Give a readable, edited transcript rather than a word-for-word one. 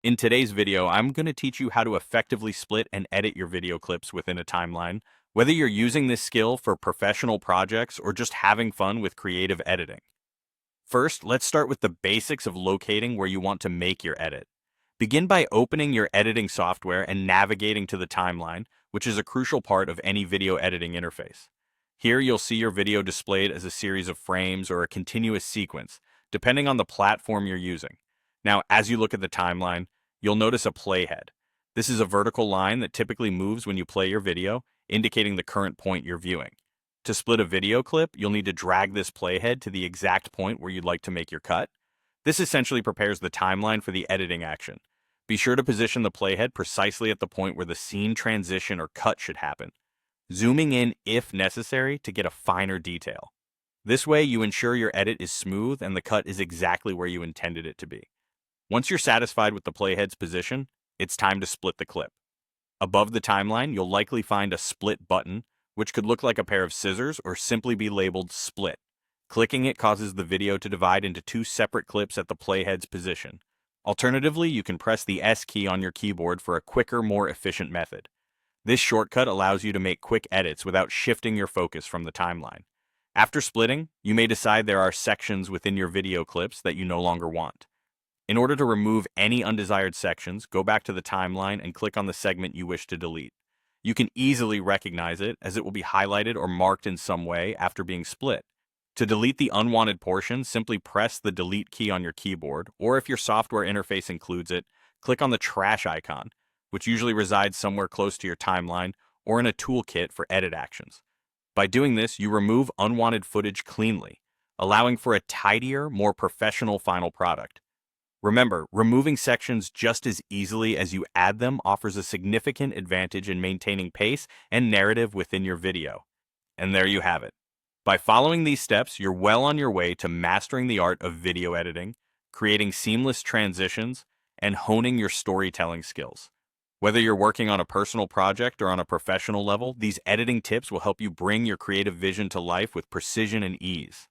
In today's video, I'm going to teach you how to effectively split and edit your video clips within a timeline, whether you're using this skill for professional projects or just having fun with creative editing. First, let's start with the basics of locating where you want to make your edit. Begin by opening your editing software and navigating to the timeline, which is a crucial part of any video editing interface. Here, you'll see your video displayed as a series of frames or a continuous sequence, depending on the platform you're using. Now, as you look at the timeline, you'll notice a playhead. This is a vertical line that typically moves when you play your video, indicating the current point you're viewing. To split a video clip, you'll need to drag this playhead to the exact point where you'd like to make your cut. This essentially prepares the timeline for the editing action. Be sure to position the playhead precisely at the point where the scene transition or cut should happen, zooming in if necessary to get a finer detail. This way, you ensure your edit is smooth and the cut is exactly where you intended it to be. Once you're satisfied with the playhead's position, it's time to split the clip. Above the timeline, you'll likely find a split button, which could look like a pair of scissors or simply be labeled split. Clicking it causes the video to divide into two separate clips at the playhead's position. Alternatively, you can press the S key on your keyboard for a quicker, more efficient method. This shortcut allows you to make quick edits without shifting your focus from the timeline. After splitting, you may decide there are sections within your video clips that you no longer want. In order to remove any undesired sections, go back to the timeline and click on the segment you wish to delete. You can easily recognize it as it will be highlighted or marked in some way after being split. To delete the unwanted portion, simply press the delete key on your keyboard, or if your software interface includes it, click on the trash icon, which usually resides somewhere close to your timeline or in a toolkit for edit actions. By doing this, you remove unwanted footage cleanly, allowing for a tidier, more professional final product. Remember, removing sections just as easily as you add them offers a significant advantage in maintaining pace and narrative within your video. And there you have it. By following these steps, you're well on your way to mastering the art of video editing, creating seamless transitions, and honing your storytelling skills. Whether you're working on a personal project or on a professional level, these editing tips will help you bring your creative vision to life with precision and ease.